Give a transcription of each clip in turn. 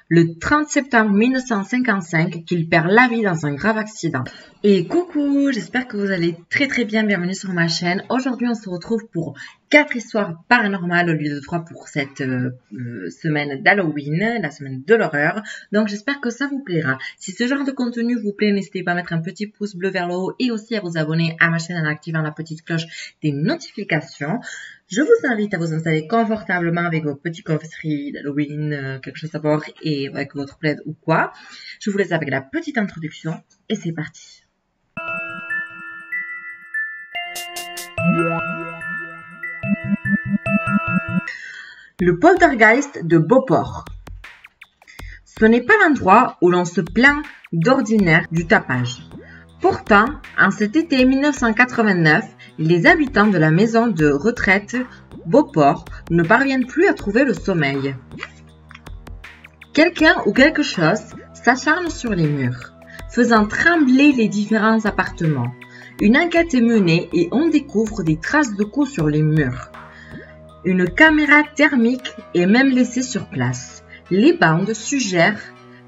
le 30 septembre 1955 qu'il perd la vie dans un grave accident. Et coucou, j'espère que vous allez très bien, bienvenue sur ma chaîne. Aujourd'hui on se retrouve pour 4 histoires paranormales au lieu de 3 pour cette semaine d'Halloween, la semaine de l'horreur. Donc j'espère que ça vous plaira. Si ce genre de contenu vous plaît, n'hésitez pas à mettre un petit pouce bleu vers le haut et aussi à vous abonner à ma chaîne en activant la petite cloche des notifications. Je vous invite à vous installer confortablement avec vos petits confetteries d'Halloween, quelque chose à boire et avec votre plaid ou quoi. Je vous laisse avec la petite introduction et c'est parti. Le poltergeist de Beauport. Ce n'est pas l'endroit où l'on se plaint d'ordinaire du tapage. Pourtant, en cet été 1989, les habitants de la maison de retraite Beauport ne parviennent plus à trouver le sommeil. Quelqu'un ou quelque chose s'acharne sur les murs, faisant trembler les différents appartements. Une enquête est menée et on découvre des traces de coups sur les murs. Une caméra thermique est même laissée sur place. Les bandes suggèrent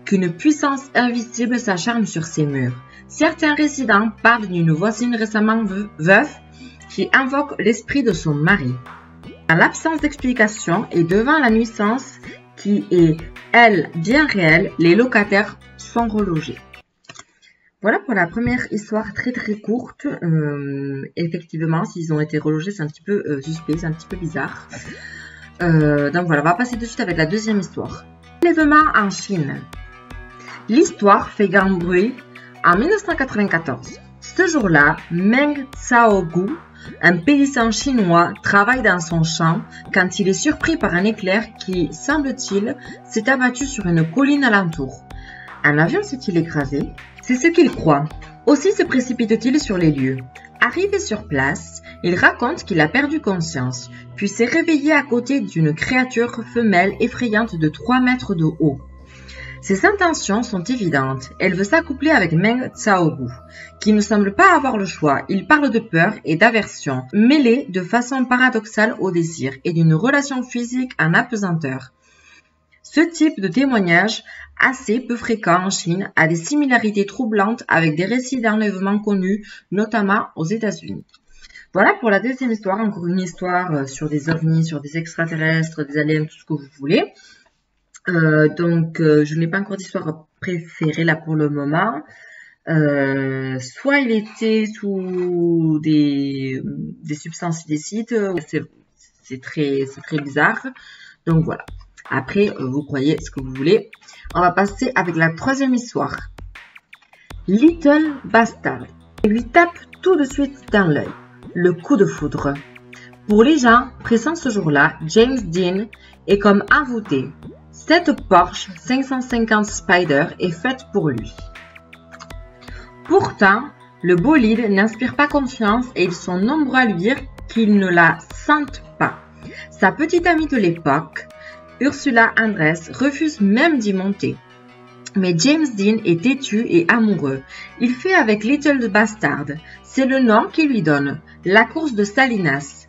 qu'une puissance invisible s'acharne sur ces murs. Certains résidents parlent d'une voisine récemment veuve qui invoque l'esprit de son mari. En l'absence d'explication et devant la nuisance qui est, elle, bien réelle, les locataires sont relogés. Voilà pour la première histoire très courte. Effectivement, s'ils ont été relogés, c'est un petit peu suspect, c'est un petit peu bizarre. Donc voilà, on va passer de suite avec la deuxième histoire. Enlèvement en Chine. L'histoire fait grand bruit en 1994. Ce jour-là, Meng Xiaogu, un paysan chinois, travaille dans son champ quand il est surpris par un éclair qui, semble-t-il, s'est abattu sur une colline alentour. Un avion s'est-il écrasé? C'est ce qu'il croit. Aussi se précipite-t-il sur les lieux. Arrivé sur place, il raconte qu'il a perdu conscience, puis s'est réveillé à côté d'une créature femelle effrayante de 3 mètres de haut. Ses intentions sont évidentes. Elle veut s'accoupler avec Meng Xiaogu, qui ne semble pas avoir le choix. Il parle de peur et d'aversion, mêlées de façon paradoxale au désir et d'une relation physique en apesanteur. Ce type de témoignage, assez peu fréquent en Chine, a des similarités troublantes avec des récits d'enlèvement connus, notamment aux États-Unis. Voilà pour la deuxième histoire, encore une histoire sur des ovnis, sur des extraterrestres, des aliens, tout ce que vous voulez. Je n'ai pas encore d'histoire préférée là pour le moment. Soit il était sous des substances illicites, c'est très bizarre. Donc voilà. Après, vous croyez ce que vous voulez. On va passer avec la troisième histoire. Little Bastard. Il lui tape tout de suite dans l'œil. Le coup de foudre. Pour les gens présents ce jour-là, James Dean est comme envoûté. Cette Porsche 550 Spider est faite pour lui. Pourtant, le bolide n'inspire pas confiance et ils sont nombreux à lui dire qu'ils ne la sentent pas. Sa petite amie de l'époque, Ursula Andress, refuse même d'y monter. Mais James Dean est têtu et amoureux. Il fait avec Little Bastard. C'est le nom qu'il lui donne, la course de Salinas.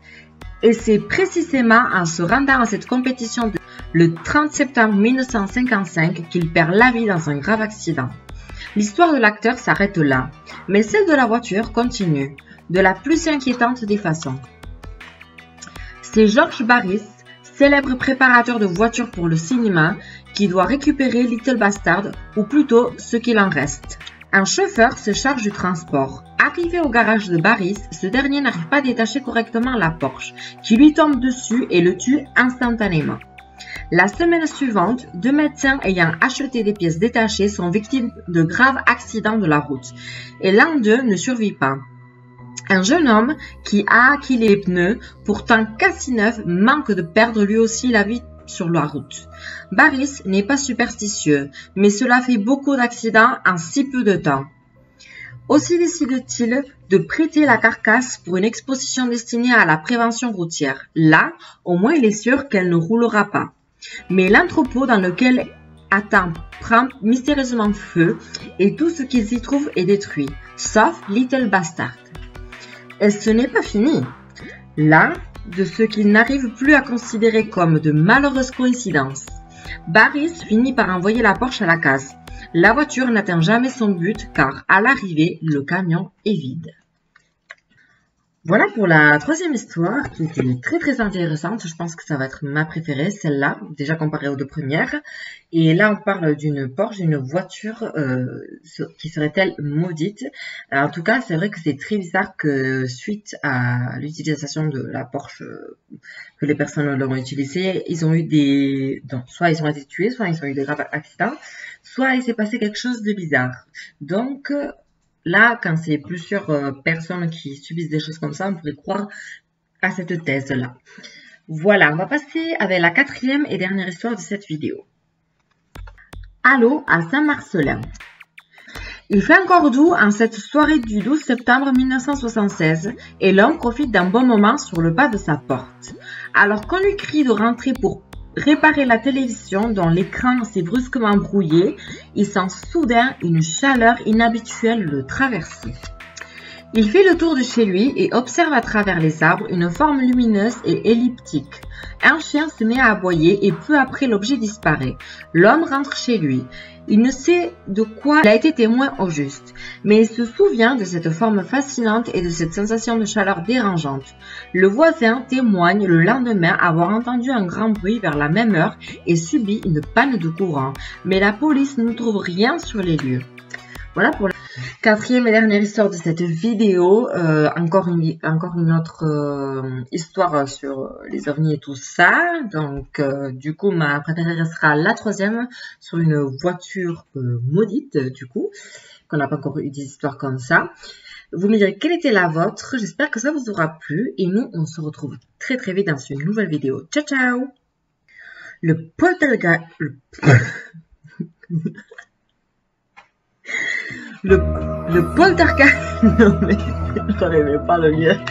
Et c'est précisément en se rendant à cette compétition le 30 septembre 1955 qu'il perd la vie dans un grave accident. L'histoire de l'acteur s'arrête là, mais celle de la voiture continue, de la plus inquiétante des façons. C'est George Barris, célèbre préparateur de voitures pour le cinéma, qui doit récupérer Little Bastard, ou plutôt ce qu'il en reste. Un chauffeur se charge du transport. Arrivé au garage de Barris, ce dernier n'arrive pas à détacher correctement la Porsche, qui lui tombe dessus et le tue instantanément. La semaine suivante, 2 médecins ayant acheté des pièces détachées sont victimes de graves accidents de la route, et l'un d'eux ne survit pas. Un jeune homme qui a acquis les pneus, pourtant quasi neufs, manque de perdre lui aussi la vie sur la route. Barris n'est pas superstitieux, mais cela fait beaucoup d'accidents en si peu de temps. Aussi décide-t-il de prêter la carcasse pour une exposition destinée à la prévention routière. Là, au moins il est sûr qu'elle ne roulera pas. Mais l'entrepôt dans lequel attend prend mystérieusement feu et tout ce qui s'y trouve est détruit, sauf Little Bastard. Et ce n'est pas fini. Là, de ce qu'il n'arrive plus à considérer comme de malheureuses coïncidences. Barris finit par envoyer la Porsche à la casse. La voiture n'atteint jamais son but car à l'arrivée, le camion est vide. Voilà pour la troisième histoire qui était très intéressante. Je pense que ça va être ma préférée, celle-là, déjà comparée aux deux premières. Et là, on parle d'une Porsche, d'une voiture qui serait-elle maudite. En tout cas, c'est vrai que c'est très bizarre que suite à l'utilisation de la Porsche, que les personnes l'ont utilisée, ils ont eu des... Donc, soit ils ont été tués, soit ils ont eu des graves accidents, soit il s'est passé quelque chose de bizarre. Donc... Là, quand c'est plusieurs personnes qui subissent des choses comme ça, on pourrait croire à cette thèse-là. Voilà, on va passer avec la quatrième et dernière histoire de cette vidéo. Allô à Saint-Marcelin. Il fait encore doux en cette soirée du 12 septembre 1976 et l'homme profite d'un bon moment sur le pas de sa porte. Alors qu'on lui crie de rentrer pour réparer la télévision dont l'écran s'est brusquement brouillé, il sent soudain une chaleur inhabituelle le traverser. Il fait le tour de chez lui et observe à travers les arbres une forme lumineuse et elliptique. Un chien se met à aboyer et peu après l'objet disparaît. L'homme rentre chez lui. Il ne sait de quoi il a été témoin au juste, mais il se souvient de cette forme fascinante et de cette sensation de chaleur dérangeante. Le voisin témoigne le lendemain avoir entendu un grand bruit vers la même heure et subi une panne de courant, mais la police ne trouve rien sur les lieux. Voilà pour la quatrième et dernière histoire de cette vidéo. Encore une autre histoire sur les ovnis et tout ça. Donc, du coup, ma préférée restera la troisième sur une voiture maudite, du coup, qu'on n'a pas encore eu des histoires comme ça. Vous me direz quelle était la vôtre. J'espère que ça vous aura plu. Et nous, on se retrouve très vite dans une nouvelle vidéo. Ciao, ciao! Le poltergeist... Le poltergeist... Non mais, j'arrivais pas à le lire.